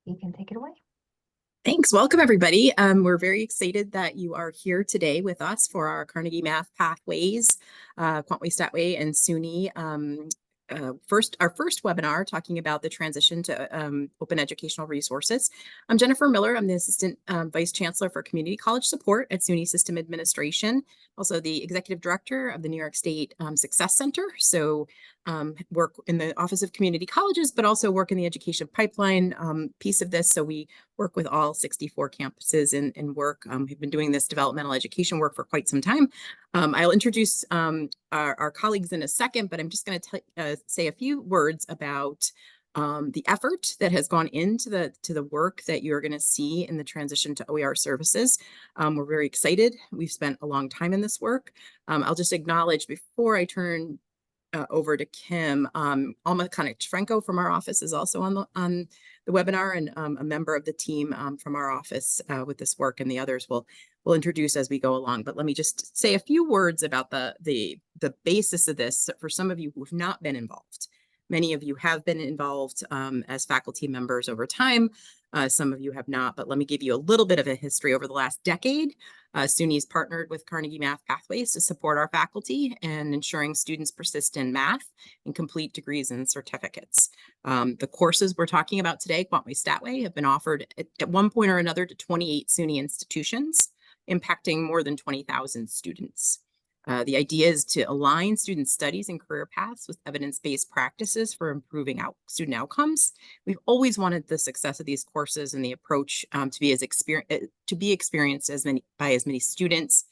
You can take it away. Thanks. Welcome, everybody. We're very excited that you are here today with us for our Carnegie Math Pathways, Quantway, Statway, and SUNY our first webinar talking about the transition to open educational resources. I'm Jennifer Miller. I'm the Assistant Vice Chancellor for Community College Support at SUNY System Administration, also the Executive Director of the New York State Success Center. So work in the Office of Community Colleges, but also work in the education pipeline piece of this. So we work with all 64 campuses and work. We've been doing this developmental education work for quite some time. I'll introduce our colleagues in a second, but I'm just going to say a few words about the effort that has gone into the work that you're going to see in the transition to OER services. We're very excited. We've spent a long time in this work. I'll just acknowledge before I turn over to Kim, Alma Konich-Franco from our office is also on the webinar, and a member of the team from our office with this work, and the others we'll introduce as we go along. But let me just say a few words about the basis of this for some of you who have not been involved. Many of you have been involved as faculty members over time. Some of you have not, but let me give you a little bit of a history. Over the last decade, SUNY's partnered with Carnegie Math Pathways to support our faculty and ensuring students persist in math and complete degrees and certificates. The courses we're talking about today, Quantway, Statway, have been offered at one point or another to 28 SUNY institutions, impacting more than 20,000 students. The idea is to align student studies and career paths with evidence-based practices for improving student outcomes. We've always wanted the success of these courses and the approach to be experienced by as many students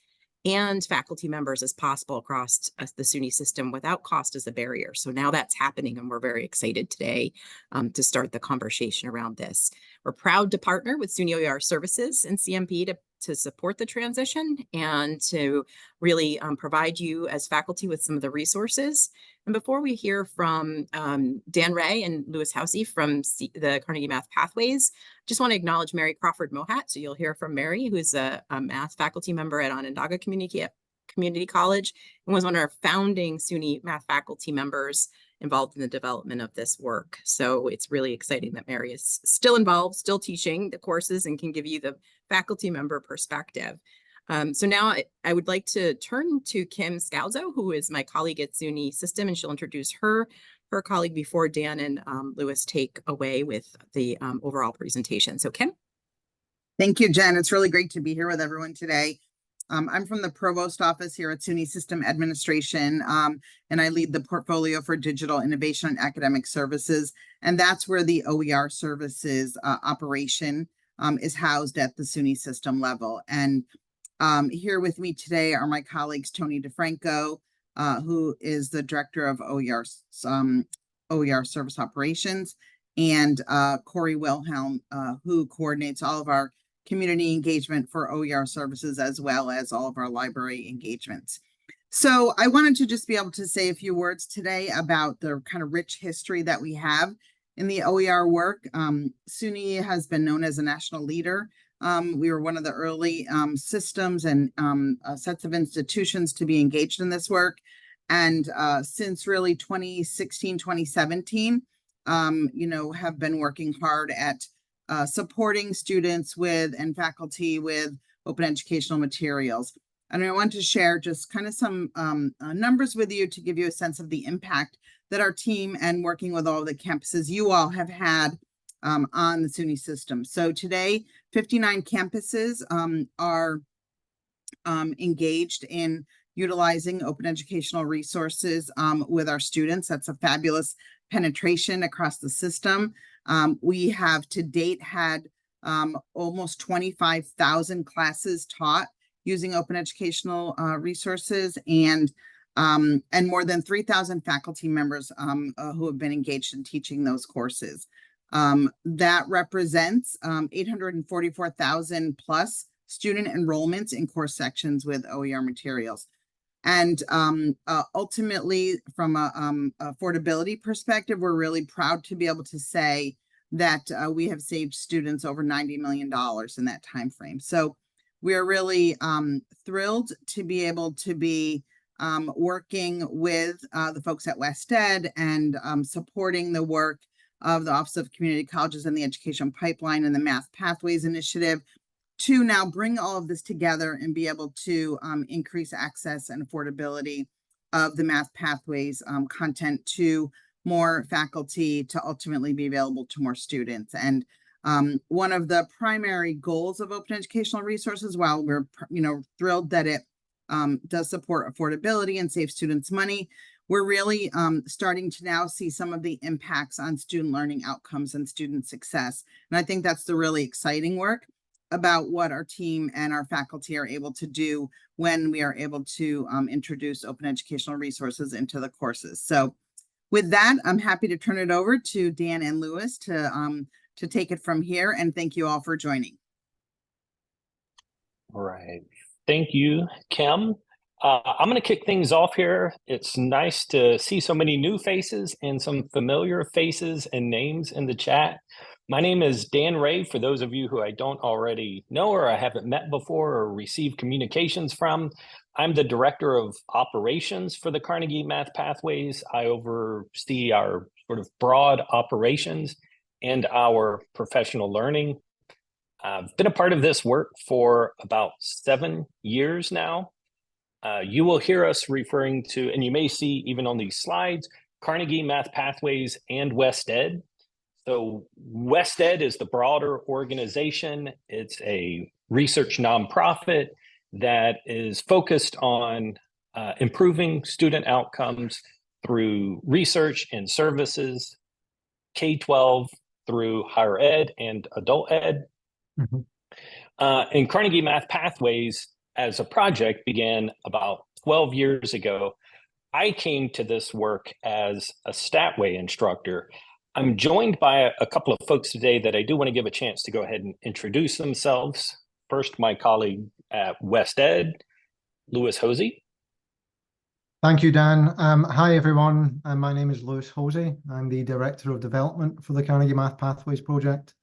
and faculty members as possible across the SUNY system without cost as a barrier. So now that's happening, and we're very excited today to start the conversation around this. We're proud to partner with SUNY OER Services and CMP to support the transition and to really provide you as faculty with some of the resources. And before we hear from Dan Ray and Louis Housey from the Carnegie Math Pathways, just want to acknowledge Mary Crawford Mohat. So you'll hear from Mary, who's a math faculty member at Onondaga Community College and was one of our founding SUNY math faculty members involved in the development of this work. So it's really exciting that Mary is still involved, still teaching the courses, and can give you the faculty member perspective. So now I would like to turn to Kim Scalzo, who is my colleague at SUNY System, and she'll introduce her colleague before Dan and Louis take away with the overall presentation. So Kim. Thank you, Jen. It's really great to be here with everyone today. I'm from the Provost Office here at SUNY System Administration, and I lead the portfolio for digital innovation and academic services. And that's where the OER services operation is housed at the SUNY System level. And here with me today are my colleagues, Tony DeFranco, who is the Director of OER Service Operations, and Corey Wilhelm, who coordinates all of our community engagement for OER services, as well as all of our library engagements. So I wanted to just be able to say a few words today about the kind of rich history that we have in the OER work. SUNY has been known as a national leader. We were one of the early systems and sets of institutions to be engaged in this work. And since really 2016, 2017, have been working hard at supporting students with and faculty with open educational materials. And I want to share just kind of some numbers with you to give you a sense of the impact that our team and working with all the campuses you all have had on the SUNY system. So today, 59 campuses are engaged in utilizing open educational resources with our students. That's a fabulous penetration across the system. We have to date had almost 25,000 classes taught using open educational resources, and more than 3,000 faculty members who have been engaged in teaching those courses. That represents 844,000 plus student enrollments in course sections with OER materials. And ultimately, from a affordability perspective, we're really proud to be able to say that we have saved students over $90 million in that time frame. So we are really thrilled to be able to be working with the folks at West Ed and supporting the work of the Office of Community Colleges and the Education Pipeline and the Math Pathways Initiative to now bring all of this together and be able to increase access and affordability of the Math Pathways content to more faculty to ultimately be available to more students. And one of the primary goals of Open Educational Resources, while we're thrilled that it does support affordability and save students money, we're really starting to now see some of the impacts on student learning outcomes and student success. And I think that's the really exciting work about what our team and our faculty are able to do when we are able to introduce Open Educational Resources into the courses. So with that, I'm happy to turn it over to Dan and Lewis to take it from here. And thank you all for joining. All right. Thank you, Kim. I'm going to kick things off here. It's nice to see so many new faces and some familiar faces and names in the chat. My name is Dan Ray, for those of you who I don't already know or I haven't met before or received communications from. I'm the Director of Operations for the Carnegie Math Pathways. I oversee our sort of broad operations and our professional learning. I've been a part of this work for about 7 years now. You will hear us referring to, and you may see even on these slides, Carnegie Math Pathways and West Ed. So West Ed is the broader organization. It's a research nonprofit that is focused on improving student outcomes through research and services, K-12 through higher ed and adult ed. Mm-hmm. And Carnegie Math Pathways as a project began about 12 years ago. I came to this work as a Statway instructor. I'm joined by a couple of folks today that I do want to give a chance to go ahead and introduce themselves. First, my colleague at West Ed, Lewis Hosey. Thank you, Dan. Hi, everyone. My name is Lewis Hosey. I'm the Director of Development for the Carnegie Math Pathways project.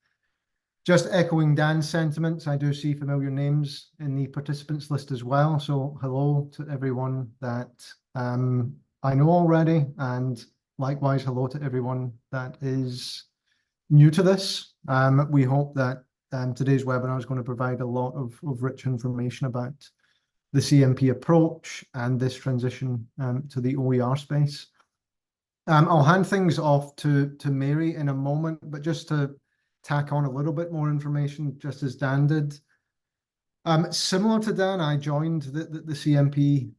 Just echoing Dan's sentiments, I do see familiar names in the participants list as well. So hello to everyone that I know already, and likewise, hello to everyone that is new to this. We hope that today's webinar is going to provide a lot of rich information about the CMP approach and this transition to the OER space. I'll hand things off to Mary in a moment, but just to tack on a little bit more information, just as Dan did. Similar to Dan, I joined the CMP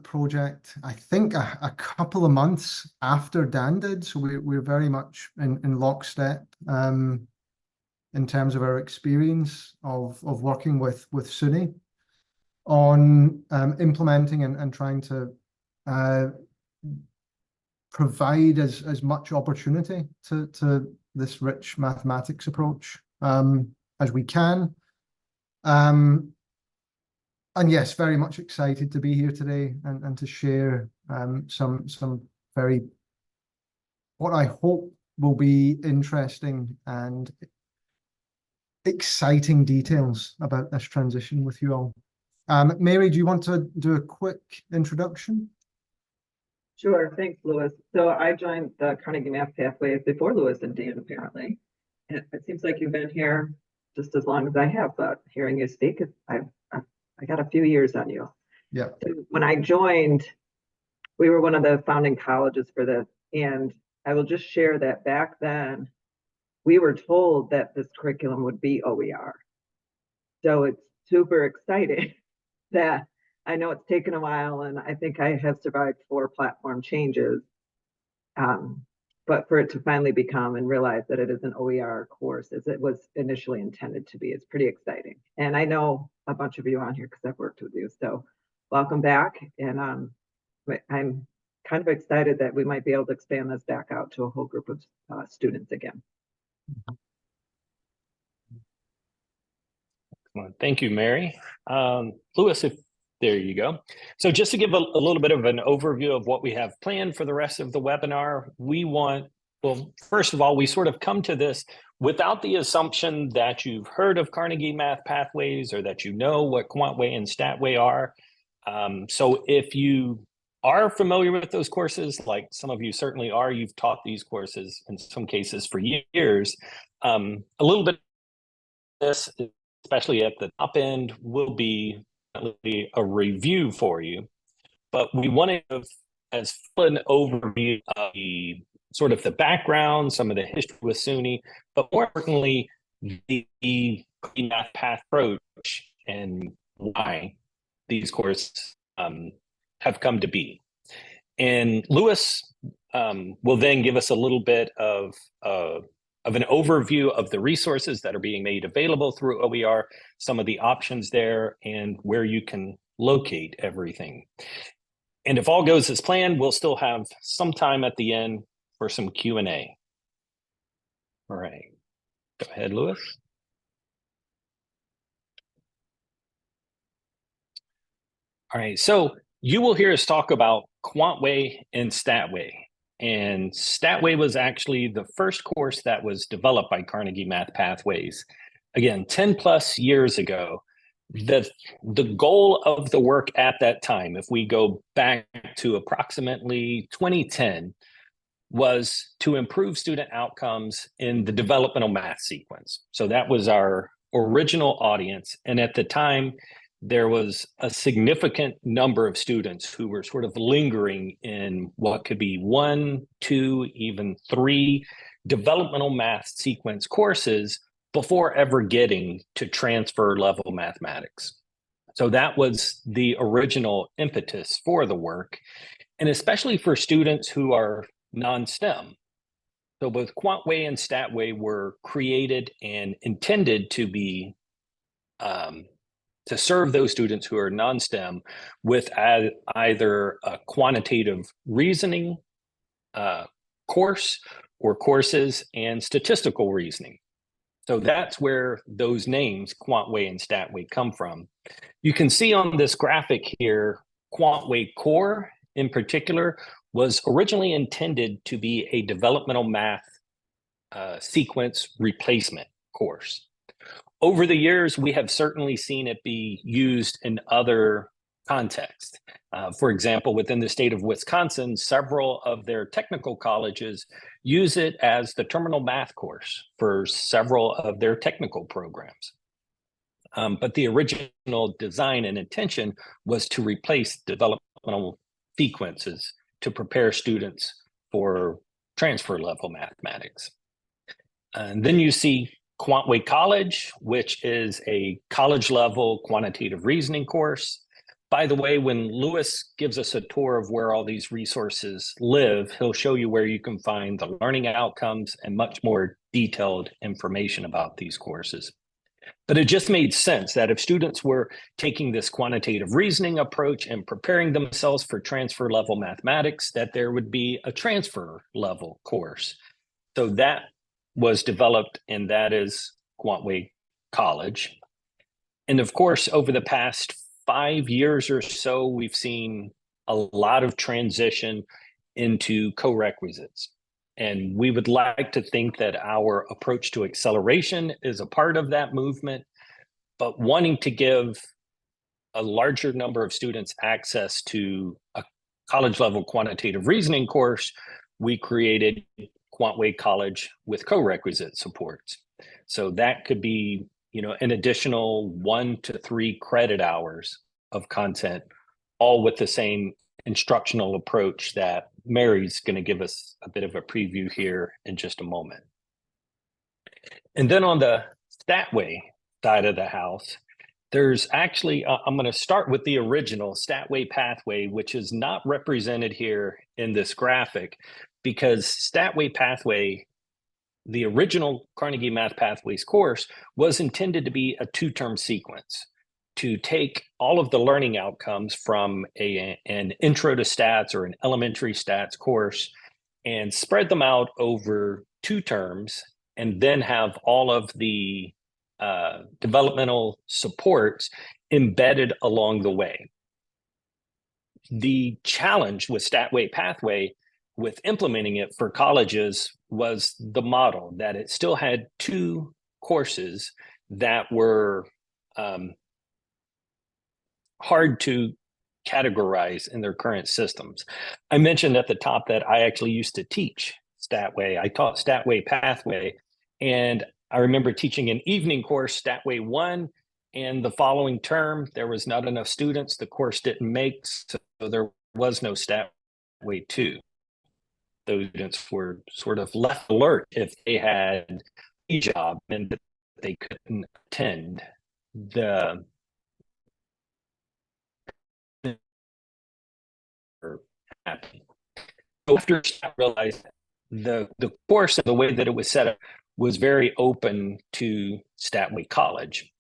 project, I think a couple of months after Dan did. So we're very much in lockstep in terms of our experience of working with SUNY on implementing and trying to provide as much opportunity to this rich mathematics approach as we can. And yes, very much excited to be here today and to share some very, what I hope will be interesting and exciting details about this transition with you all. Mary, do you want to do a quick introduction? Sure, thanks, Lewis. So I joined the Carnegie Math Pathways before Lewis and Dan, apparently. And it seems like you've been here just as long as I have, but hearing you speak, I got a few years on you. Yeah. So when I joined, we were one of the founding colleges for this, and I will just share that back then, we were told that this curriculum would be OER. So it's super exciting that I know it's taken a while, and I think I have survived 4 platform changes. But for it to finally become and realize that it is an OER course as it was initially intended to be, is pretty exciting. And I know a bunch of you on here because I've worked with you. So welcome back. And I'm kind of excited that we might be able to expand this back out to a whole group of students again. Thank you, Mary. Lewis, there you go. So just to give a little bit of an overview of what we have planned for the rest of the webinar, well, first of all, we sort of come to this without the assumption that you've heard of Carnegie Math Pathways or that you know what QuantWay and StatWay are. So if you are familiar with those courses, like some of you certainly are, you've taught these courses in some cases for years, a little bit of this, especially at the top end, will be a review for you. But we want to give as full an overview of the sort of the background, some of the history with SUNY, but more importantly, the math path approach and why these courses have come to be. And Lewis will then give us a little bit of an overview of the resources that are being made available through OER, some of the options there, and where you can locate everything. And if all goes as planned, we'll still have some time at the end for some Q&A. All right, go ahead, Lewis. All right, so you will hear us talk about QuantWay and StatWay. And StatWay was actually the first course that was developed by Carnegie Math Pathways. Again, 10 plus years ago. The goal of the work at that time, if we go back to approximately 2010, was to improve student outcomes in the developmental math sequence. So that was our original audience. And at the time, there was a significant number of students who were sort of lingering in what could be 1, 2, even 3 developmental math sequence courses before ever getting to transfer level mathematics. So that was the original impetus for the work, and especially for students who are non-STEM. So both QuantWay and StatWay were created and intended to be to serve those students who are non-STEM with either a quantitative reasoning course or courses and statistical reasoning. So that's where those names, QuantWay and StatWay, come from. You can see on this graphic here, QuantWay Core in particular was originally intended to be a developmental math sequence replacement course. Over the years, we have certainly seen it be used in other contexts. For example, within the state of Wisconsin, several of their technical colleges use it as the terminal math course for several of their technical programs. But the original design and intention was to replace developmental sequences to prepare students for transfer level mathematics. And then you see QuantWay College, which is a college level quantitative reasoning course. By the way, when Lewis gives us a tour of where all these resources live, he'll show you where you can find the learning outcomes and much more detailed information about these courses. But it just made sense that if students were taking this quantitative reasoning approach and preparing themselves for transfer level mathematics, that there would be a transfer level course. So that was developed, and that is QuantWay College. And of course, over the past 5 years or so, we've seen a lot of transition into co-requisites. And we would like to think that our approach to acceleration is a part of that movement, but wanting to give a larger number of students access to a college level quantitative reasoning course, we created QuantWay College with co-requisite supports. So that could be, an additional 1 to 3 credit hours of content, all with the same instructional approach that Mary's going to give us a bit of a preview here in just a moment. And then on the StatWay side of the house, there's actually, I'm going to start with the original StatWay pathway, which is not represented here in this graphic, because StatWay pathway, the original Carnegie Math Pathways course, was intended to be a 2-term sequence, to take all of the learning outcomes from an intro to stats or an elementary stats course and spread them out over 2 terms, and then have all of the developmental supports embedded along the way. The challenge with StatWay pathway with implementing it for colleges was the model that it still had 2 courses that were hard to categorized in their current systems. I mentioned at the top that I actually used to teach Statway. I taught Statway Pathway, and I remember teaching an evening course, Statway 1, and the following term, there was not enough students. The course didn't make, so there was no Statway 2. Those students were sort of left alert if they had a job and that they couldn't attend the happen. So after I realized the course and the way that it was set up was very open to Statway College.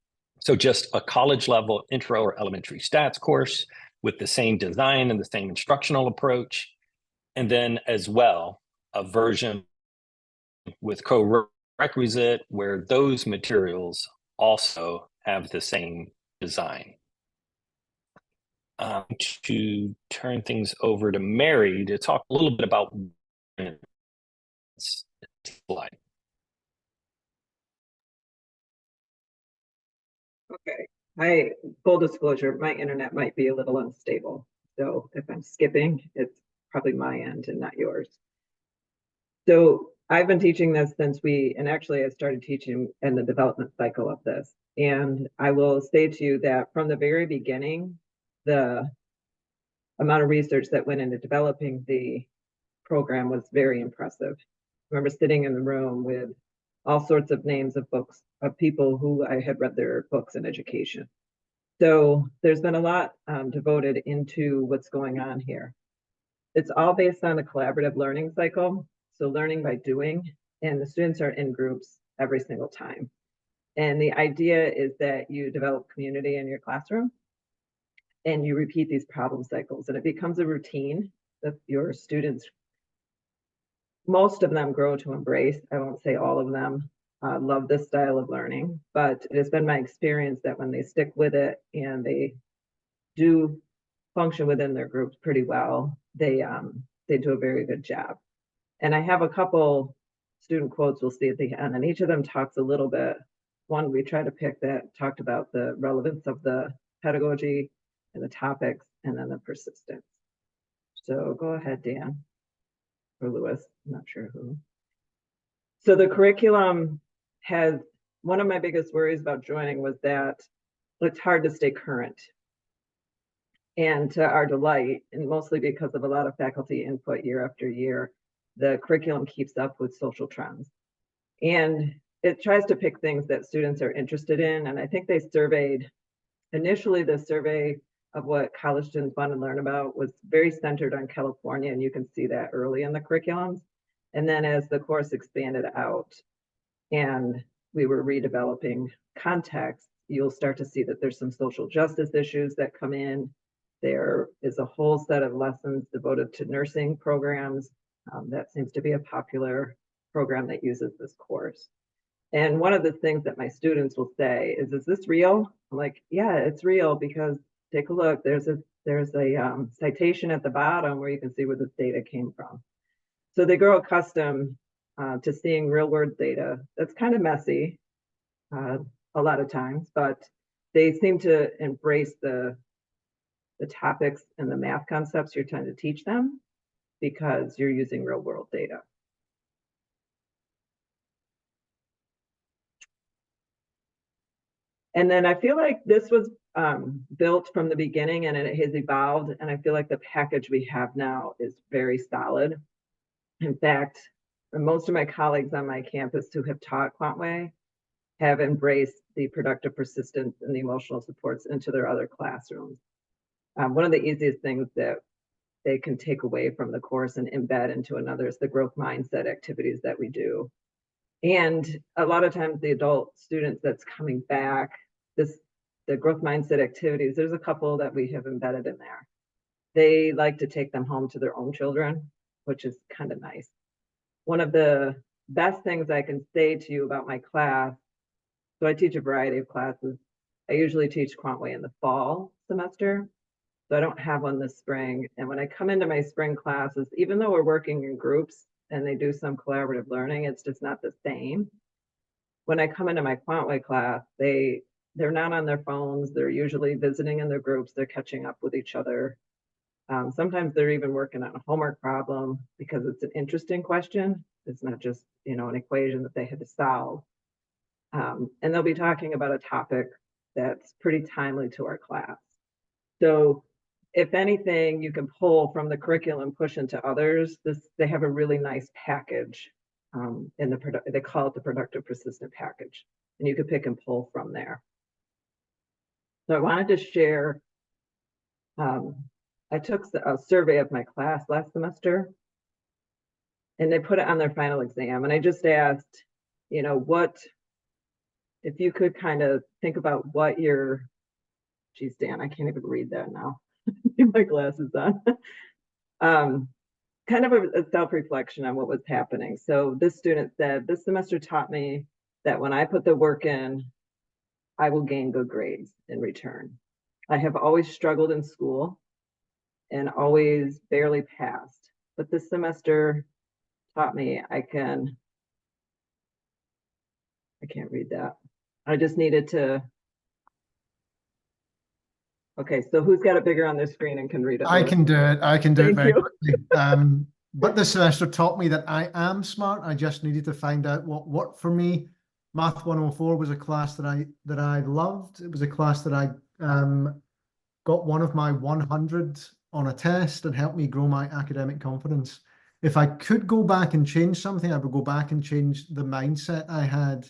So just a college level intro or elementary stats course with the same design and the same instructional approach. And then as well, a version with co-requisite where those materials also have the same design. To turn things over to Mary to talk a little bit about slide. Okay, full disclosure, my internet might be a little unstable. So if I'm skipping, it's probably my end and not yours. So I've been teaching this since actually I started teaching in the development cycle of this. And I will say to you that from the very beginning, the amount of research that went into developing the program was very impressive. I remember sitting in the room with all sorts of names of books of people who I had read their books in education. So there's been a lot devoted into what's going on here. It's all based on a collaborative learning cycle. So learning by doing, and the students are in groups every single time. And the idea is that you develop community in your classroom and you repeat these problem cycles, and it becomes a routine that your students, most of them, grow to embrace. I won't say all of them love this style of learning, but it has been my experience that when they stick with it and they do function within their groups pretty well, they do a very good job. And I have a couple student quotes we'll see at the end, and each of them talks a little bit. One we try to pick that talked about the relevance of the pedagogy and the topics, and then the persistence. So go ahead, Dan, or Lewis, I'm not sure who. So the curriculum has, one of my biggest worries about joining was that it's hard to stay current. And to our delight, and mostly because of a lot of faculty input year after year, the curriculum keeps up with social trends. And it tries to pick things that students are interested in. And I think they surveyed, initially the survey of what college students want to learn about was very centered on California, and you can see that early in the curriculums. And then as the course expanded out and we were redeveloping context, you'll start to see that there's some social justice issues that come in. There is a whole set of lessons devoted to nursing programs. That seems to be a popular program that uses this course. And one of the things that my students will say is this real? I'm like, yeah, it's real, because take a look, there's a citation at the bottom where you can see where this data came from. So they grow accustomed to seeing real world data. That's kind of messy a lot of times, but they seem to embrace the topics and the math concepts you're trying to teach them because you're using real world data. And then I feel like this was built from the beginning and it has evolved. And I feel like the package we have now is very solid. In fact, most of my colleagues on my campus who have taught Quantway have embraced the productive persistence and the emotional supports into their other classrooms. One of the easiest things that they can take away from the course and embed into another is the growth mindset activities that we do. And a lot of times the adult students that's coming back, the growth mindset activities, there's a couple that we have embedded in there. They like to take them home to their own children, which is kind of nice. One of the best things I can say to you about my class, so I teach a variety of classes. I usually teach Quantway in the fall semester, so I don't have one this spring. And when I come into my spring classes, even though we're working in groups and they do some collaborative learning, it's just not the same. When I come into my Quantway class, they they're not on their phones. They're usually visiting in their groups. They're catching up with each other. Sometimes they're even working on a homework problem because it's an interesting question. It's not just, an equation that they had to solve. And they'll be talking about a topic that's pretty timely to our class. So if anything, you can pull from the curriculum, push into others. They have a really nice package they call it the productive persistent package, and you could pick and pull from there. So I wanted to share, I took a survey of my class last semester, and they put it on their final exam. And I just asked, if you could kind of think about what geez, Dan, I can't even read that now. My glasses on. Kind of a self-reflection on what was happening. So this student said, this semester taught me that when I put the work in, I will gain good grades in return. I have always struggled in school and always barely passed, but this semester taught me I can't read that. I just needed to. Okay, so who's got it bigger on their screen and can read it? I can do it. I can do it very quickly. But this semester taught me that I am smart. I just needed to find out what worked for me. Math 104 was a class that I loved. It was a class that I got one of my 100 on a test and helped me grow my academic confidence. If I could go back and change something, I would go back and change the mindset I had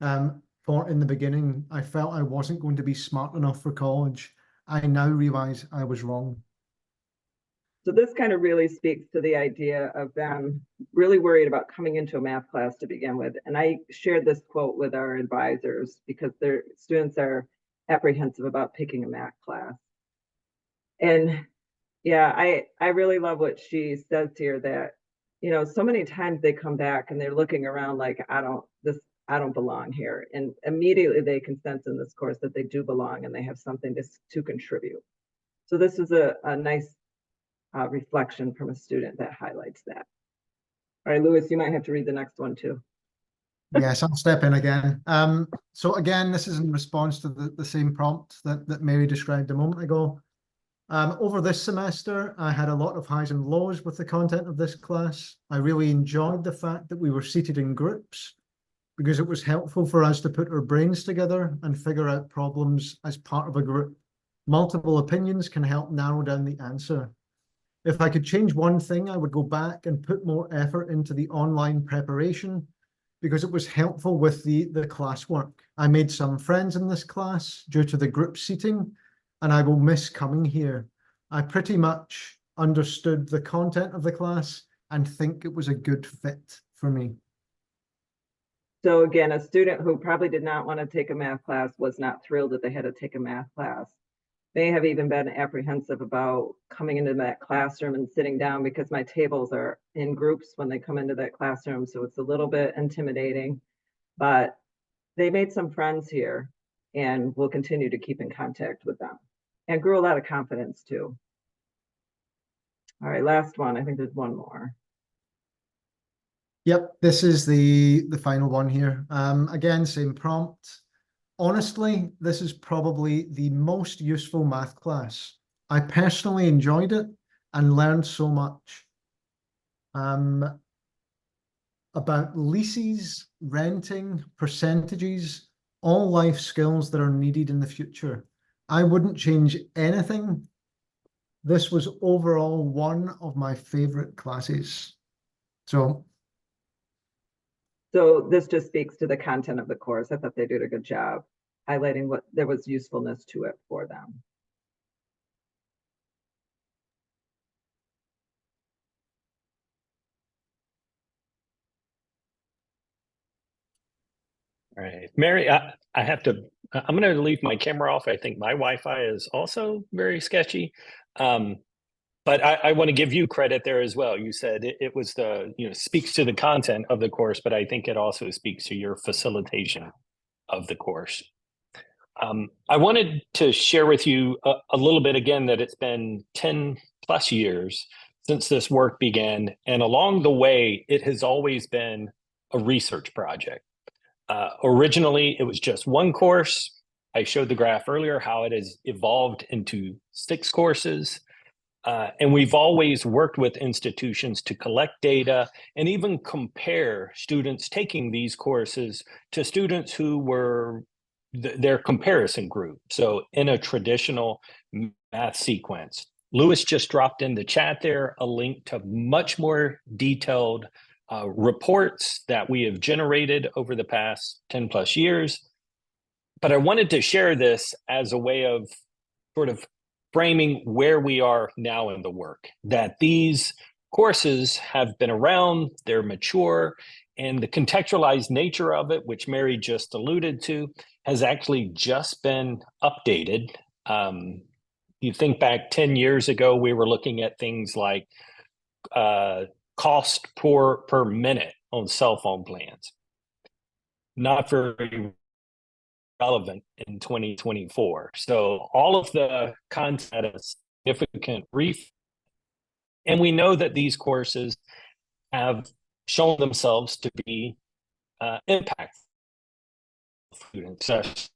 in the beginning. I felt I wasn't going to be smart enough for college. I now realize I was wrong. So this kind of really speaks to the idea of them really worried about coming into a math class to begin with. And I shared this quote with our advisors because their students are apprehensive about picking a math class. And yeah, I really love what she says here that, so many times they come back and they're looking around like, I don't belong here. And immediately they can sense in this course that they do belong and they have something to contribute. So this is a nice reflection from a student that highlights that. All right, Lewis, you might have to read the next one too. Yes, I'll step in again. So again, this is in response to the same prompt that Mary described a moment ago. Over this semester, I had a lot of highs and lows with the content of this class. I really enjoyed the fact that we were seated in groups because it was helpful for us to put our brains together and figure out problems as part of a group. Multiple opinions can help narrow down the answer. If I could change one thing, I would go back and put more effort into the online preparation because it was helpful with the classwork. I made some friends in this class due to the group seating, and I will miss coming here. I pretty much understood the content of the class and think it was a good fit for me. So again, a student who probably did not want to take a math class was not thrilled that they had to take a math class. May have even been apprehensive about coming into that classroom and sitting down because my tables are in groups when they come into that classroom. So it's a little bit intimidating, but they made some friends here and we'll continue to keep in contact with them and grew a lot of confidence too. All right, last one. I think there's one more. Yep, this is the final one here. Again, same prompt. Honestly, this is probably the most useful math class. I personally enjoyed it and learned so much about leases, renting, percentages, all life skills that are needed in the future. I wouldn't change anything. This was overall one of my favorite classes. So this just speaks to the content of the course. I thought they did a good job highlighting what there was usefulness to it for them. All right, Mary, I'm going to leave my camera off. I think my Wi-Fi is also very sketchy. But I want to give you credit there as well. You said it was speaks to the content of the course, but I think it also speaks to your facilitation of the course. I wanted to share with you a little bit again that it's been 10 plus years since this work began. And along the way, it has always been a research project. Originally, it was just one course. I showed the graph earlier how it has evolved into 6 courses. And we've always worked with institutions to collect data and even compare students taking these courses to students who were their comparison group. So in a traditional math sequence. Lewis just dropped in the chat there a link to much more detailed reports that we have generated over the past 10 plus years. But I wanted to share this as a way of sort of framing where we are now in the work, that these courses have been around, they're mature, and the contextualized nature of it, which Mary just alluded to, has actually just been updated. You think back 10 years ago, we were looking at things like cost per minute on cell phone plans. Not very relevant in 2024. So all of the content is significant brief. And we know that these courses have shown themselves to be impactful students.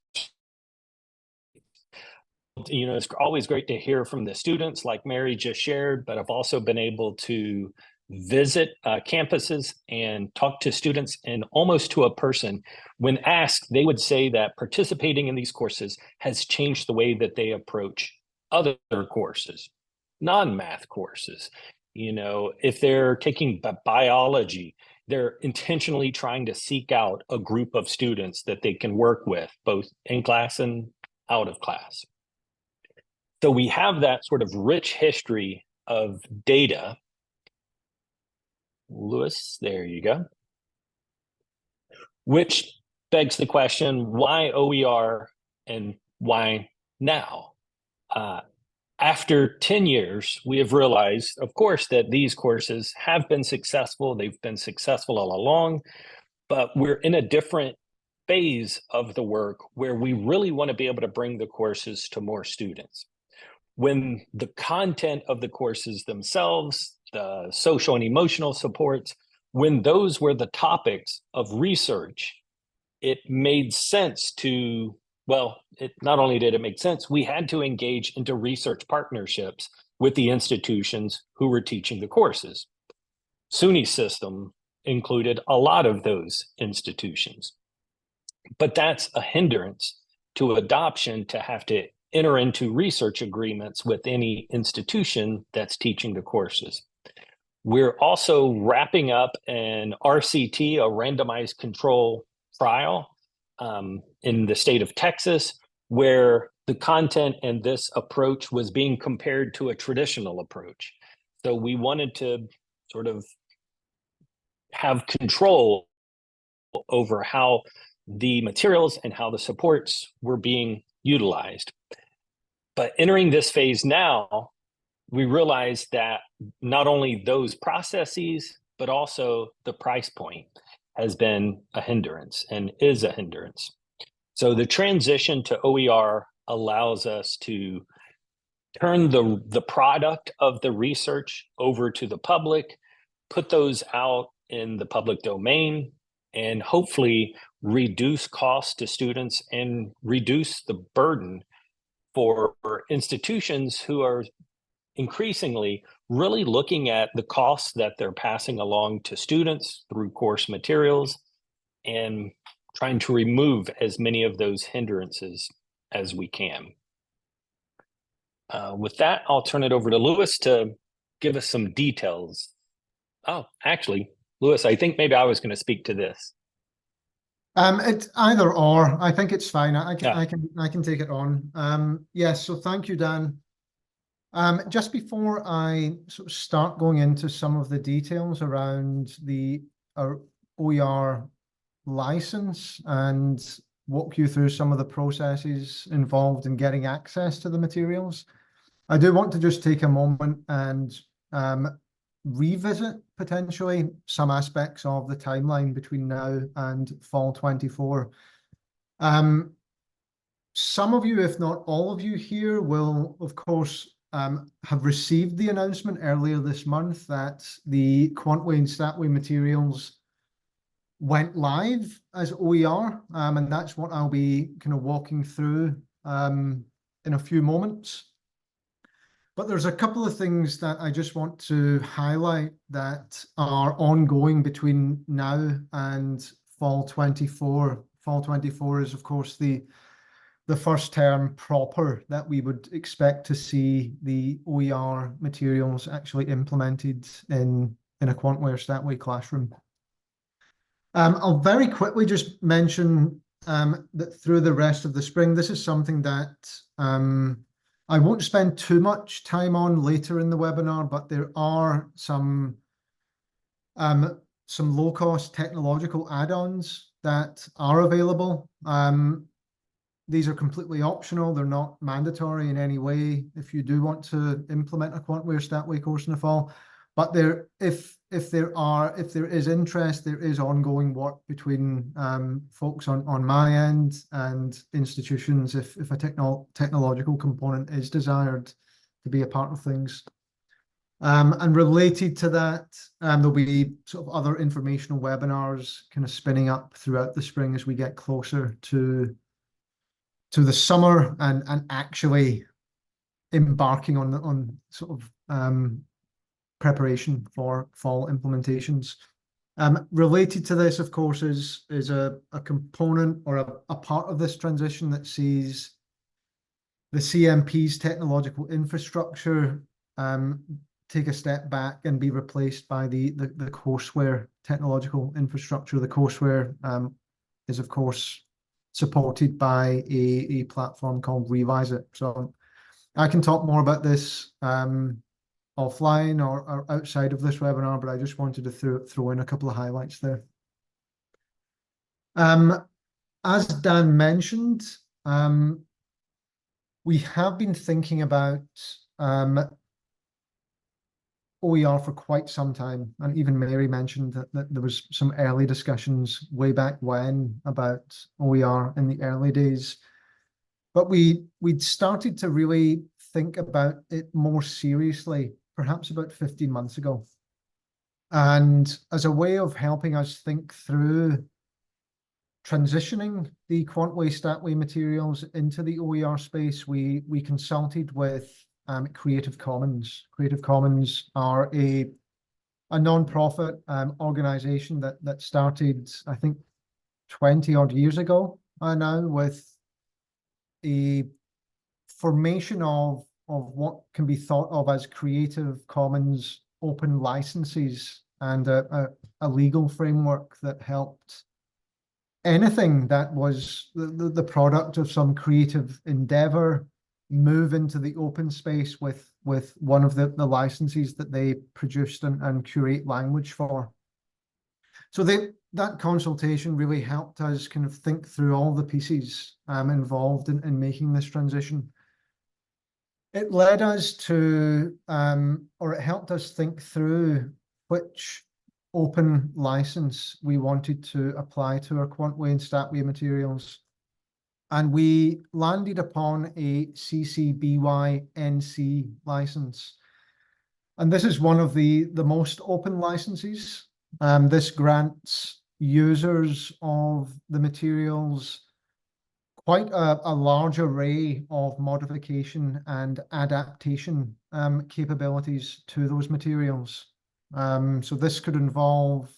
You know, it's always great to hear from the students like Mary just shared, but I've also been able to visit campuses and talk to students and almost to a person. When asked, they would say that participating in these courses has changed the way that they approach other courses, non-math courses. You know, if they're taking biology, they're intentionally trying to seek out a group of students that they can work with, both in class and out of class. So we have that sort of rich history of data. Lewis, there you go. Which begs the question, why OER and why now? After 10 years, we have realized, of course, that these courses have been successful. They've been successful all along, but we're in a different phase of the work where we really want to be able to bring the courses to more students. When the content of the courses themselves, the social and emotional supports, when those were the topics of research, it made sense to, well, not only did it make sense, we had to engage into research partnerships with the institutions who were teaching the courses. SUNY system included a lot of those institutions. But that's a hindrance to adoption to have to enter into research agreements with any institution that's teaching the courses. We're also wrapping up an RCT, a randomized control trial in the state of Texas, where the content and this approach was being compared to a traditional approach. So we wanted to sort of have control over how the materials and how the supports were being utilized. But entering this phase now, we realize that not only those processes, but also the price point has been a hindrance and is a hindrance. So the transition to OER allows us to turn the product of the research over to the public, put those out in the public domain, and hopefully reduce costs to students and reduce the burden for institutions who are increasingly really looking at the costs that they're passing along to students through course materials and trying to remove as many of those hindrances as we can. With that, I'll turn it over to Lewis to give us some details. Oh, actually, Lewis, I think maybe I was going to speak to this. It's either or. I think it's fine. I can take it on. Yes, so thank you, Dan. Just before I sort of start going into some of the details around the OER license and walk you through some of the processes involved in getting access to the materials, I do want to just take a moment and revisit potentially some aspects of the timeline between now and fall 24. Some of you, if not all of you here, will of course have received the announcement earlier this month that the Quantway and Statway materials went live as OER, and that's what I'll be kind of walking through in a few moments. But there's a couple of things that I just want to highlight that are ongoing between now and fall 24. Fall 24 is, of course, the first term proper that we would expect to see the OER materials actually implemented in a Quantware Statway classroom. I'll very quickly just mention that through the rest of the spring, this is something that I won't spend too much time on later in the webinar, but there are some low-cost technological add-ons that are available. These are completely optional. They're not mandatory in any way if you do want to implement a Quantware Statway course in the fall. But if there is interest, there is ongoing work between folks on my end and institutions if a technological component is desired to be a part of things. And related to that, there'll be sort of other informational webinars kind of spinning up throughout the spring as we get closer to the summer and actually embarking on sort of preparation for fall implementations. Related to this, of course, is a component or a part of this transition that sees the CMP's technological infrastructure take a step back and be replaced by the courseware technological infrastructure. The courseware is, of course, supported by a platform called Revise It. So I can talk more about this offline or outside of this webinar, but I just wanted to throw in a couple of highlights there. As Dan mentioned, we have been thinking about OER for quite some time, and even Mary mentioned that there was some early discussions way back when about OER in the early days. But we'd started to really think about it more seriously, perhaps about 15 months ago. And as a way of helping us think through transitioning the Quantway Statway materials into the OER space, we consulted with Creative Commons. Creative Commons are a non-profit organization that started, I think, 20 odd years ago now, with a formation of what can be thought of as Creative Commons open licenses and a legal framework that helped anything that was the product of some creative endeavor move into the open space with one of the licenses that they produced and curate language for. So that consultation really helped us kind of think through all the pieces involved in making this transition. It led us to, or it helped us think through which open license we wanted to apply to our Quantway and Statway materials. And we landed upon a CC BY NC license. And this is one of the most open licenses. This grants users of the materials quite a large array of modification and adaptation capabilities to those materials. So this could involve,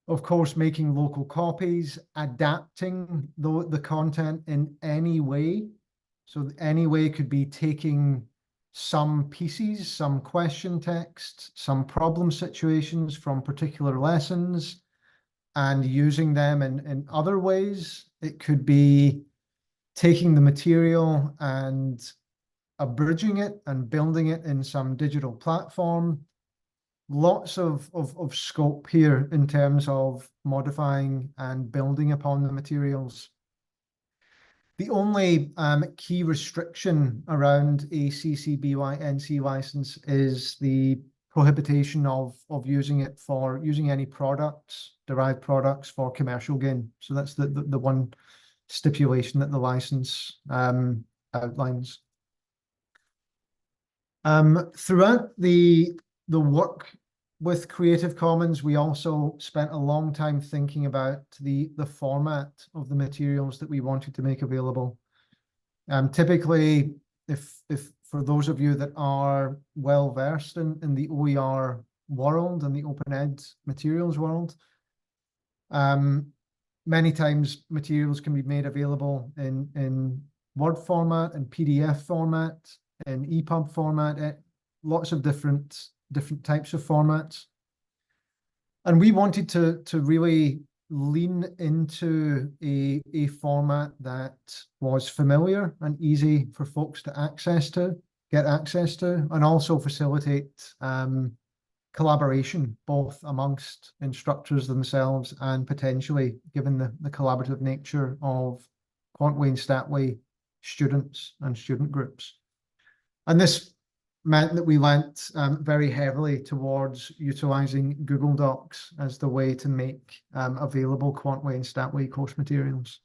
of course, making local copies, adapting the content in any way. So any way could be taking some pieces, some question text, some problem situations from particular lessons and using them in other ways. It could be taking the material and abridging it and building it in some digital platform. Lots of scope here in terms of modifying and building upon the materials. The only key restriction around a CC BY NC license is the prohibition of using it for using any products, derived products for commercial gain. So that's the one stipulation that the license outlines. Throughout the work with Creative Commons, we also spent a long time thinking about the format of the materials that we wanted to make available. Typically, if for those of you that are well versed in the OER world and the open ed materials world, many times materials can be made available in Word format and PDF format and EPUB format, lots of different types of formats. And we wanted to really lean into a format that was familiar and easy for folks to get access to, and also facilitate collaboration, both amongst instructors themselves and potentially, given the collaborative nature of Quantway and Statway students and student groups. And this meant that we went very heavily towards utilizing Google Docs as the way to make available Quantway and Statway course materials.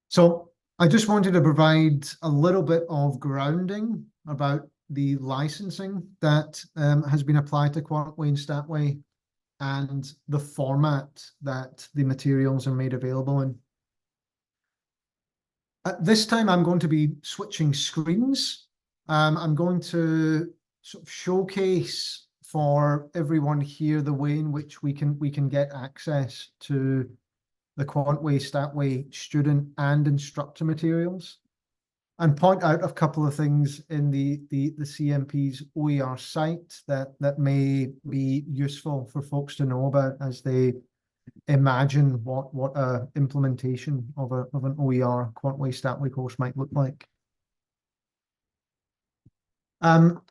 So I just wanted to provide a little bit of grounding about the licensing that has been applied to Quantway and Statway and the format that the materials are made available in. At this time, I'm going to be switching screens. I'm going to sort of showcase for everyone here the way in which we can get access to the Quantway, Statway student and instructor materials, and point out a couple of things in the CMP's OER site that may be useful for folks to know about as they imagine what a implementation of an OER Quantway Statway course might look like. I'm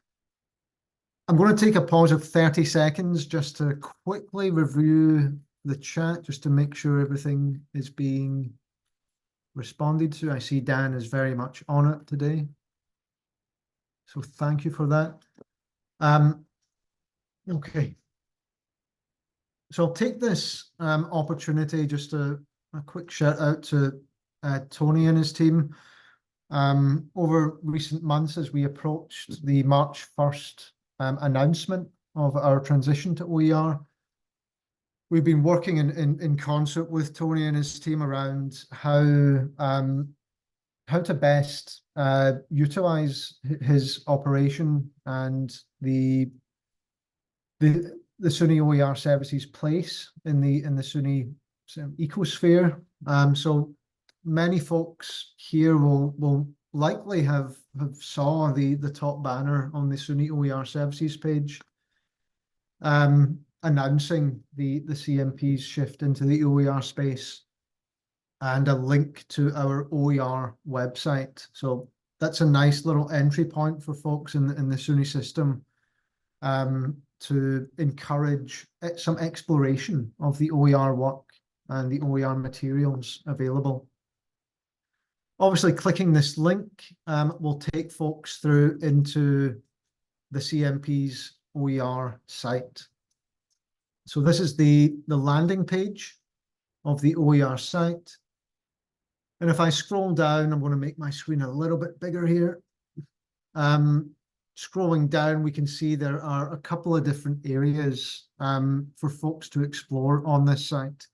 going to take a pause of 30 seconds just to quickly review the chat, just to make sure everything is being responded to. I see Dan is very much on it today, so thank you for that. Okay. So I'll take this opportunity just a quick shout out to Tony and his team. Over recent months, as we approached the March 1st announcement of our transition to OER, we've been working in concert with Tony and his team around how to best utilize his operation and the SUNY OER services place in the SUNY ecosphere. So many folks here will likely have saw the top banner on the SUNY OER services page, announcing the CMP's shift into the OER space and a link to our OER website. So that's a nice little entry point for folks in the SUNY system to encourage some exploration of the OER work and the OER materials available. Obviously, clicking this link will take folks through into the CMP's OER site. So this is the landing page of the OER site. And if I scroll down, I'm going to make my screen a little bit bigger here. Scrolling down, we can see there are a couple of different areas for folks to explore on this site.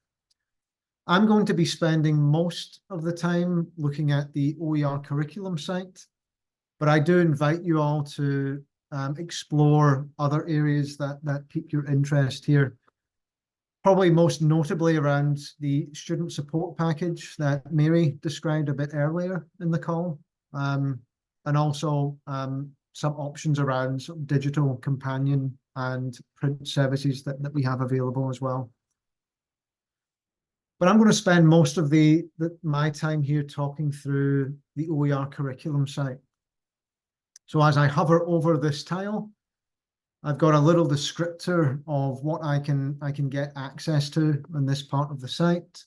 I'm going to be spending most of the time looking at the OER curriculum site, but I do invite you all to explore other areas that pique your interest here. Probably most notably around the student support package that Mary described a bit earlier in the call, and also some options around sort of digital companion and print services that we have available as well. But I'm going to spend most of my time here talking through the OER curriculum site. So as I hover over this tile, I've got a little descriptor of what I can get access to in this part of the site.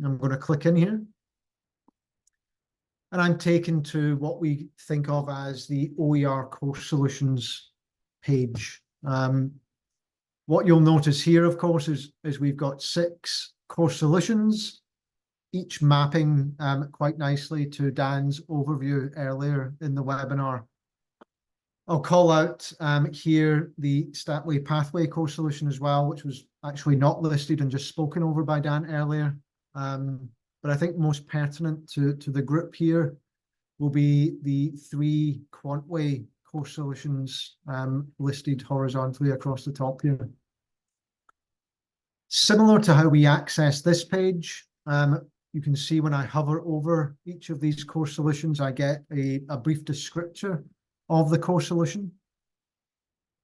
I'm going to click in here. And I'm taken to what we think of as the OER Course Solutions page. What you'll notice here, of course, is we've got 6 course solutions, each mapping quite nicely to Dan's overview earlier in the webinar. I'll call out here the Statway Pathway course solution as well, which was actually not listed and just spoken over by Dan earlier. But I think most pertinent to the group here will be the 3 Quantway course solutions listed horizontally across the top here. Similar to how we access this page, you can see when I hover over each of these course solutions, I get a brief descriptor of the course solution.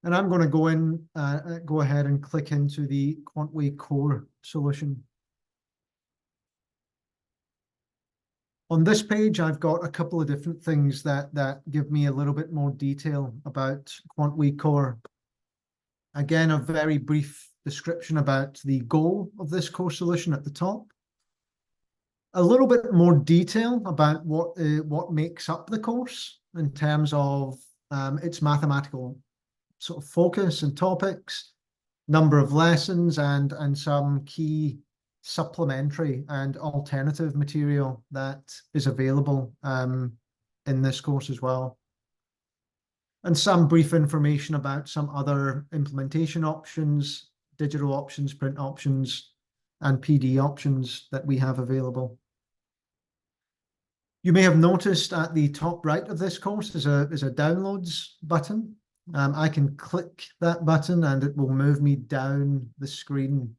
And I'm going to go ahead and click into the Quantway core solution. On this page, I've got a couple of different things that give me a little bit more detail about Quantway core. Again, a very brief description about the goal of this course solution at the top. A little bit more detail about what makes up the course in terms of its mathematical sort of focus and topics, number of lessons, and some key supplementary and alternative material that is available in this course as well. And some brief information about some other implementation options, digital options, print options, and PD options that we have available. You may have noticed at the top right of this course is a downloads button. I can click that button and it will move me down the screen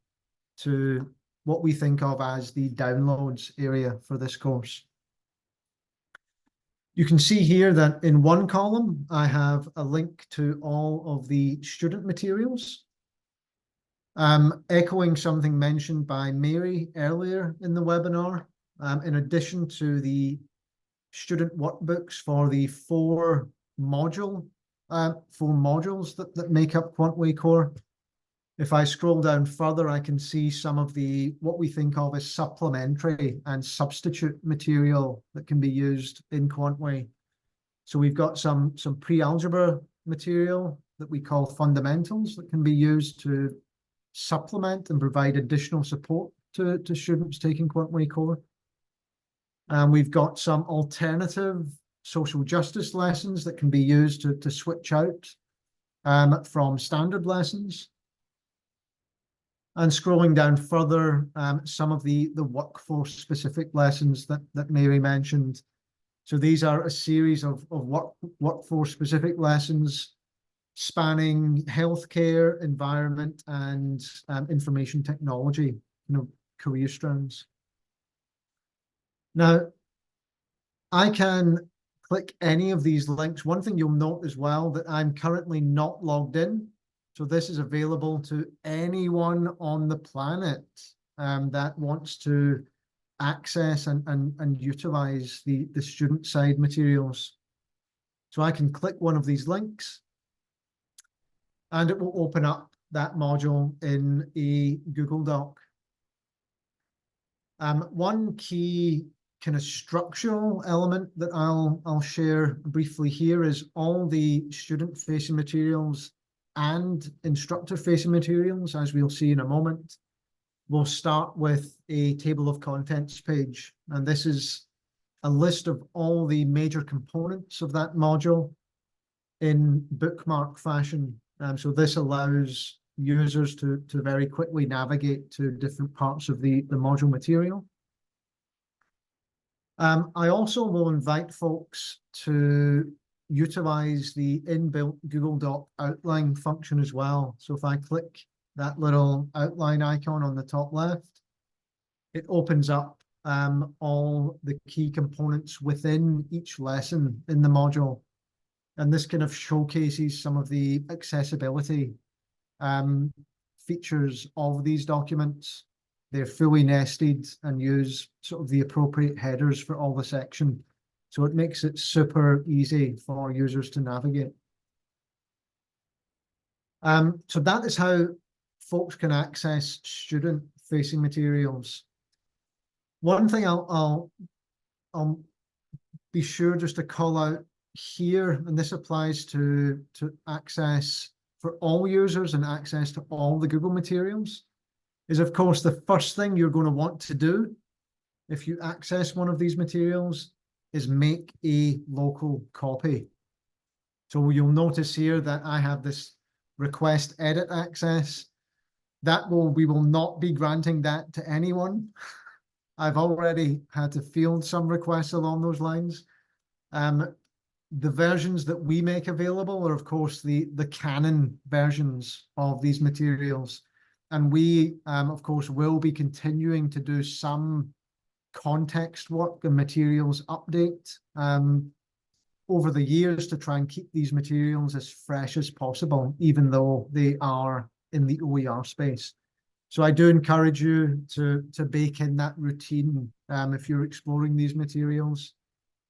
to what we think of as the downloads area for this course. You can see here that in one column, I have a link to all of the student materials. Echoing something mentioned by Mary earlier in the webinar, in addition to the student workbooks for the four modules that make up Quantway Core. If I scroll down further, I can see some of the what we think of as supplementary and substitute material that can be used in Quantway. So we've got some pre-algebra material that we call fundamentals that can be used to supplement and provide additional support to students taking Quantway Core. And we've got some alternative social justice lessons that can be used to switch out from standard lessons. And scrolling down further, some of the workforce specific lessons that Mary mentioned. So these are a series of workforce specific lessons spanning healthcare, environment, and information technology, career strands. Now, I can click any of these links. One thing you'll note as well that I'm currently not logged in. So this is available to anyone on the planet that wants to access and utilize the student side materials. So I can click one of these links and it will open up that module in a Google Doc. One key kind of structural element that I'll share briefly here is all the student-facing materials and instructor-facing materials, as we'll see in a moment. We'll start with a table of contents page, and this is a list of all the major components of that module in bookmark fashion. So this allows users to very quickly navigate to different parts of the module material. I also will invite folks to utilize the inbuilt Google Doc outline function as well. So if I click that little outline icon on the top left, it opens up all the key components within each lesson in the module. And this kind of showcases some of the accessibility features of these documents. They're fully nested and use sort of the appropriate headers for all the section. So it makes it super easy for users to navigate. So that is how folks can access student-facing materials. One thing I'll be sure just to call out here, and this applies to access for all users and access to all the Google materials, is of course the first thing you're going to want to do if you access one of these materials is make a local copy. So you'll notice here that I have this request edit access. We will not be granting that to anyone. I've already had to field some requests along those lines. The versions that we make available are, of course, the canon versions of these materials. And we, of course, will be continuing to do some context work and materials update over the years to try and keep these materials as fresh as possible, even though they are in the OER space. So I do encourage you to bake in that routine if you're exploring these materials,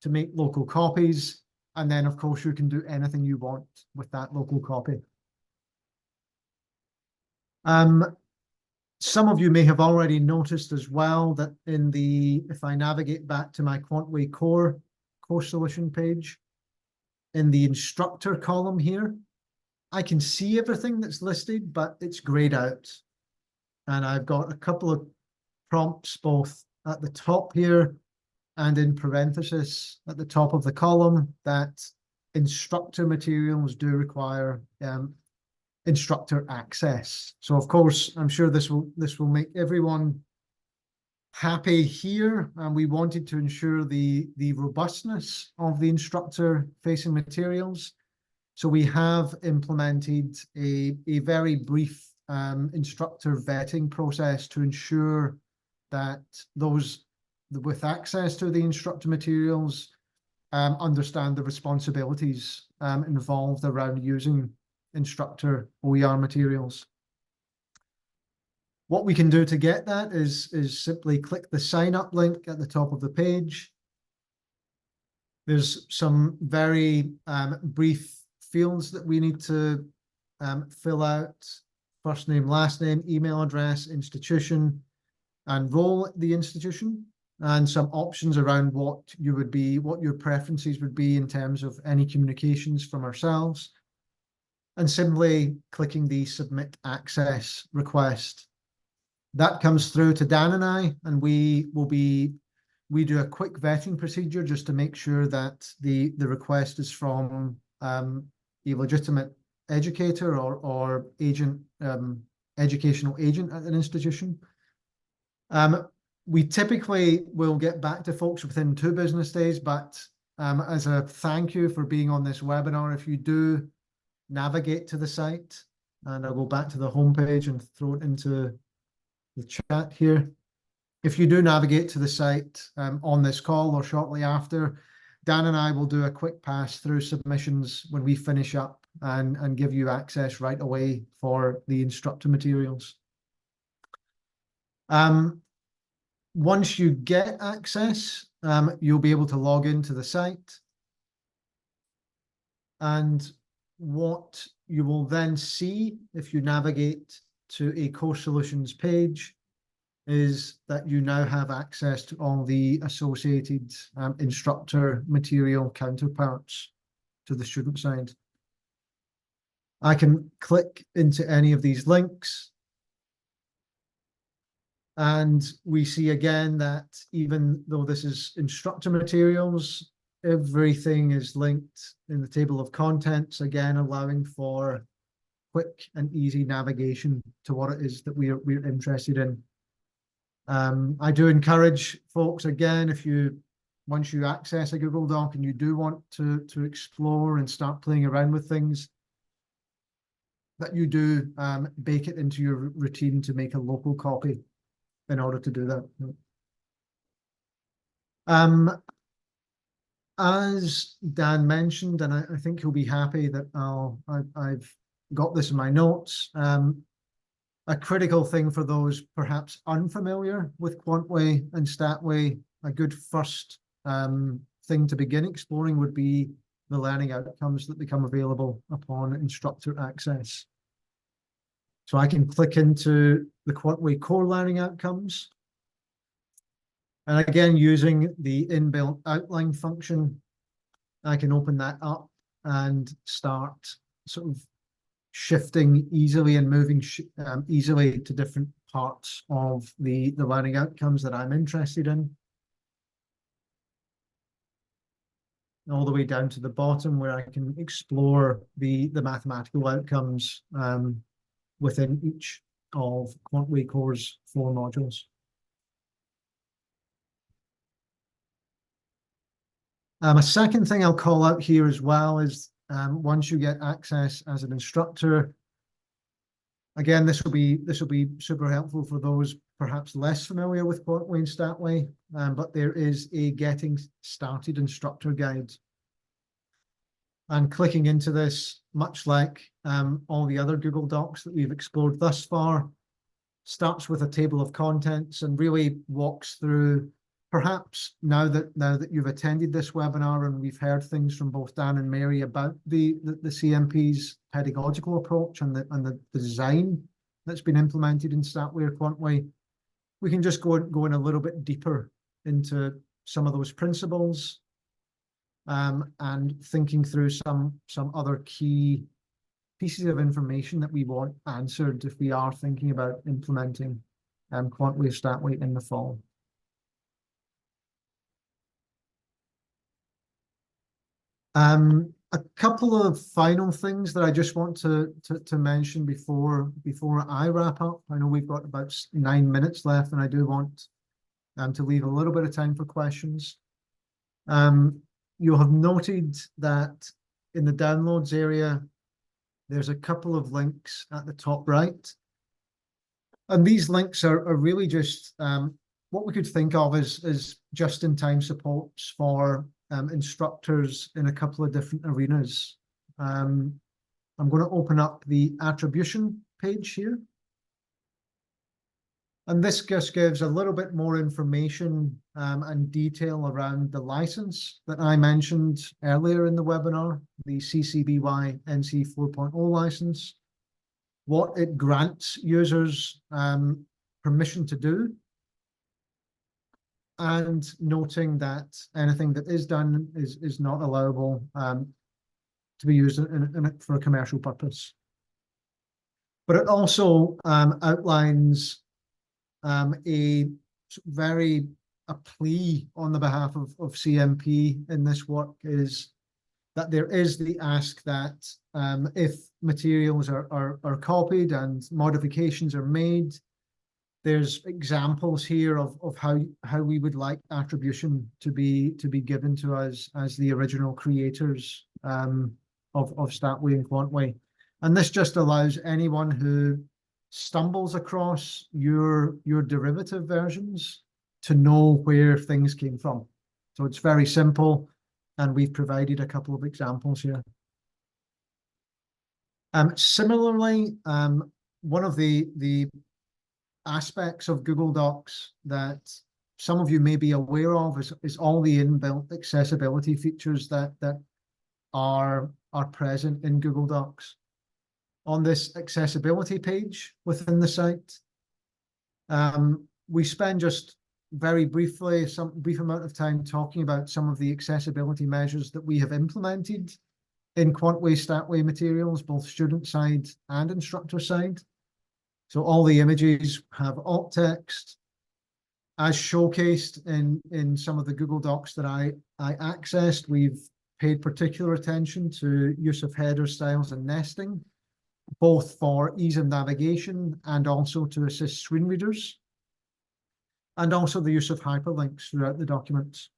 to make local copies. And then, of course, you can do anything you want with that local copy. Some of you may have already noticed as well that if I navigate back to my Quantway Core course solution page, in the instructor column here, I can see everything that's listed, but it's grayed out. And I've got a couple of prompts both at the top here and in parenthesis at the top of the column that instructor materials do require instructor access. So of course, I'm sure this will make everyone happy here, and we wanted to ensure the robustness of the instructor facing materials. So we have implemented a very brief instructor vetting process to ensure that those with access to the instructor materials understand the responsibilities involved around using instructor OER materials. What we can do to get that is simply click the sign up link at the top of the page. There's some very brief fields that we need to fill out: first name, last name, email address, institution, and role at the institution, and some options around what your preferences would be in terms of any communications from ourselves, and simply clicking the submit access request. That comes through to Dan and I, and we do a quick vetting procedure just to make sure that the request is from a legitimate educator or agent, educational agent at an institution. We typically will get back to folks within 2 business days, but as a thank you for being on this webinar, if you do navigate to the site, and I'll go back to the homepage and throw it into the chat here. If you do navigate to the site on this call or shortly after, Dan and I will do a quick pass through submissions when we finish up and give you access right away for the instructor materials. Once you get access, you'll be able to log into the site. And what you will then see if you navigate to a Course Solutions page is that you now have access to all the associated instructor material counterparts to the student side. I can click into any of these links, and we see again that even though this is instructor materials, everything is linked in the table of contents, again allowing for quick and easy navigation to what it is that we're interested in. I do encourage folks, again, once you access a Google Doc and you do want to explore and start playing around with things, that you do bake it into your routine to make a local copy in order to do that. As Dan mentioned, and I think he'll be happy that I've got this in my notes, a critical thing for those perhaps unfamiliar with Quantway and Statway, a good first thing to begin exploring would be the learning outcomes that become available upon instructor access. So I can click into the Quantway core learning outcomes. And again, using the inbuilt outline function, I can open that up and start sort of shifting easily and moving easily to different parts of the learning outcomes that I'm interested in. all the way down to the bottom where I can explore the mathematical outcomes within each of Quantway Core's 4 modules. A second thing I'll call out here as well is once you get access as an instructor, again, this will be super helpful for those perhaps less familiar with Quantway and Statway, but there is a Getting Started Instructor Guide. And clicking into this, much like all the other Google Docs that we've explored thus far, starts with a table of contents and really walks through, perhaps now that you've attended this webinar and we've heard things from both Dan and Mary about the CMP's pedagogical approach and the design that's been implemented in Statway or Quantway, we can just go in a little bit deeper into some of those principles and thinking through some other key pieces of information that we want answered if we are thinking about implementing Quantway or Statway in the fall. A couple of final things that I just want to mention before I wrap up. I know we've got about 9 minutes left, and I do want to leave a little bit of time for questions. You'll have noted that in the downloads area, there's a couple of links at the top right. And these links are really just what we could think of as just-in-time supports for instructors in a couple of different arenas. I'm going to open up the attribution page here. And this just gives a little bit more information and detail around the license that I mentioned earlier in the webinar, the CC BY NC 4.0 license, what it grants users permission to do, and noting that anything that is done is not allowable to be used for a commercial purpose. But it also outlines a plea on the behalf of CMP in this work is that there is the ask that if materials are copied and modifications are made, there's examples here of how we would like attribution to be given to us as the original creators of Statway and Quantway. And this just allows anyone who stumbles across your derivative versions to know where things came from. So it's very simple, and we've provided a couple of examples here. Similarly, one of the aspects of Google Docs that some of you may be aware of is all the inbuilt accessibility features that are present in Google Docs. On this accessibility page within the site, we spend just very briefly, some brief amount of time talking about some of the accessibility measures that we have implemented in Quantway, Statway materials, both student side and instructor side. So all the images have alt text. As showcased in some of the Google Docs that I accessed, we've paid particular attention to use of header styles and nesting, both for ease of navigation and also to assist screen readers, and also the use of hyperlinks throughout the documents.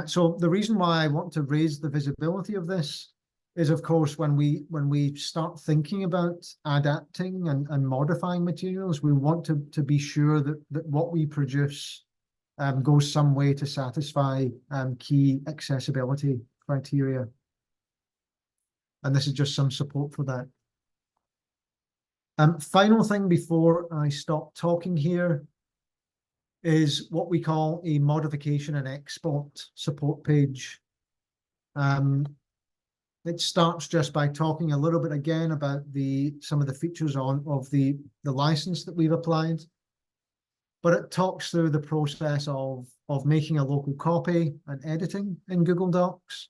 So the reason why I want to raise the visibility of this is, of course, when we start thinking about adapting and modifying materials, we want to be sure that what we produce goes some way to satisfy key accessibility criteria. And this is just some support for that. Final thing before I stop talking here is what we call a modification and export support page. It starts just by talking a little bit again about some of the features of the license that we've applied, but it talks through the process of making a local copy and editing in Google Docs.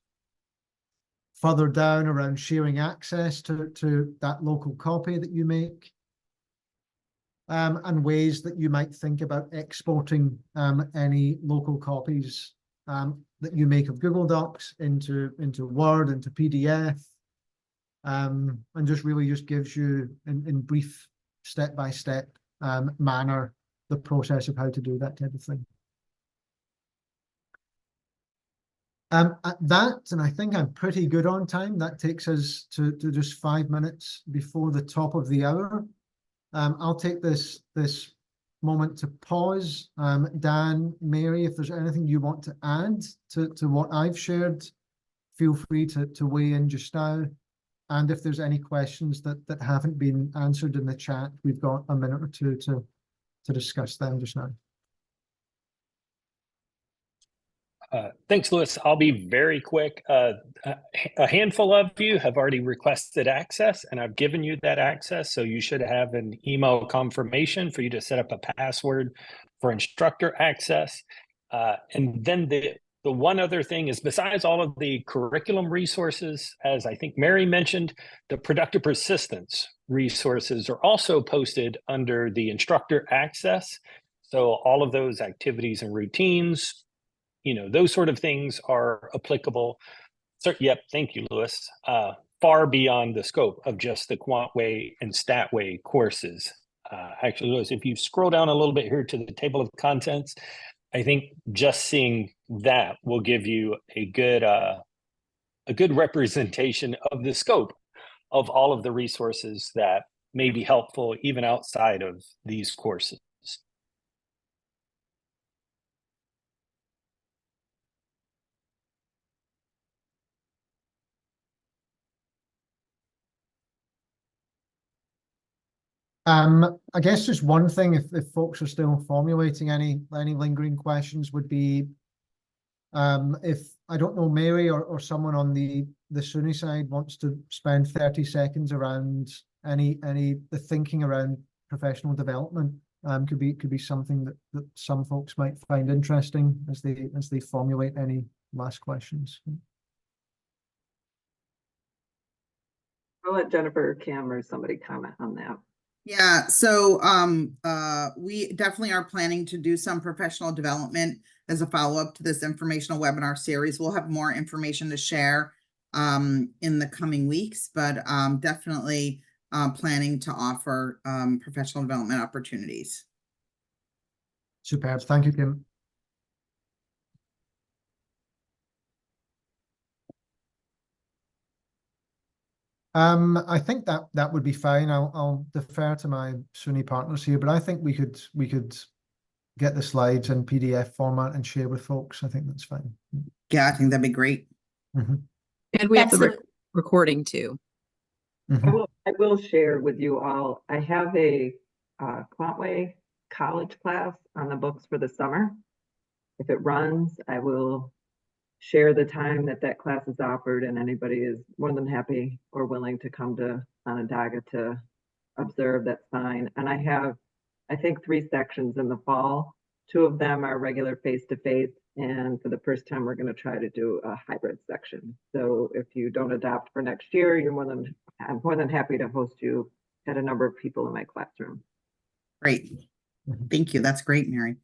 Further down around sharing access to that local copy that you make, and ways that you might think about exporting any local copies that you make of Google Docs into Word, into PDF, and just really just gives you in brief step-by-step manner the process of how to do that type of thing. At that, and I think I'm pretty good on time, that takes us to just 5 minutes before the top of the hour. I'll take this moment to pause. Dan, Mary, if there's anything you want to add to what I've shared, feel free to weigh in just now. And if there's any questions that haven't been answered in the chat, we've got a minute or two to discuss them just now. Thanks, Lewis. I'll be very quick. A handful of you have already requested access, and I've given you that access. So you should have an email confirmation for you to set up a password for instructor access. And then the one other thing is, besides all of the curriculum resources, as I think Mary mentioned, the productive persistence resources are also posted under the instructor access. So all of those activities and routines, those sort of things are applicable. So, yep, thank you, Lewis. Far beyond the scope of just the QuantWay and StatWay courses. Actually, Lewis, if you scroll down a little bit here to the table of contents, I think just seeing that will give you a good representation of the scope of all of the resources that may be helpful even outside of these courses. I guess just one thing, if folks are still formulating any lingering questions, would be if, I don't know, Mary or someone on the SUNY side wants to spend 30 seconds around the thinking around professional development. Could be something that some folks might find interesting as they formulate any last questions. I'll let Jennifer or Cam or somebody comment on that. Yeah, so we definitely are planning to do some professional development as a follow-up to this informational webinar series. We'll have more information to share in the coming weeks, but definitely planning to offer professional development opportunities. Superb. Thank you, Kim. I think that would be fine. I'll defer to my SUNY partners here, but I think we could get the slides in PDF format and share with folks. I think that's fine. Yeah, I think that'd be great. Mm-hmm. And we have the recording too. Mm-hmm. I will share with you all. I have a QuantWay college class on the books for the summer. If it runs, I will share the time that class is offered, and anybody is more than happy or willing to come to Onondaga to observe, that's fine. And I have, I think, 3 sections in the fall. 2 of them are regular face-to-face, and for the first time, we're going to try to do a hybrid section. So if you don't adopt for next year, I'm more than happy to host you at a number of people in my classroom. Great. Thank you. That's great, Mary.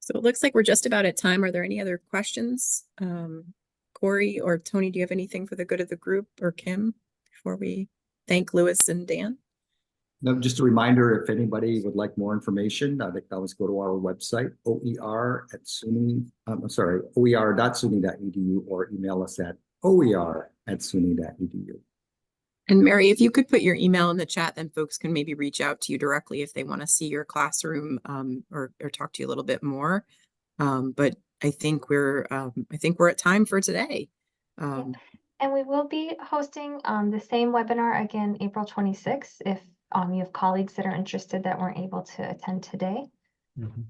So it looks like we're just about at time. Are there any other questions? Corey or Tony, do you have anything for the good of the group, or Kim, before we thank Lewis and Dan? No, just a reminder, if anybody would like more information, they can always go to our website, oer.suny.edu, or email us at oer@suny.edu. And Mary, if you could put your email in the chat, then folks can maybe reach out to you directly if they want to see your classroom or talk to you a little bit more. But I think we're at time for today. And we will be hosting the same webinar again April 26th if you have colleagues that are interested that weren't able to attend today. Mm-hmm.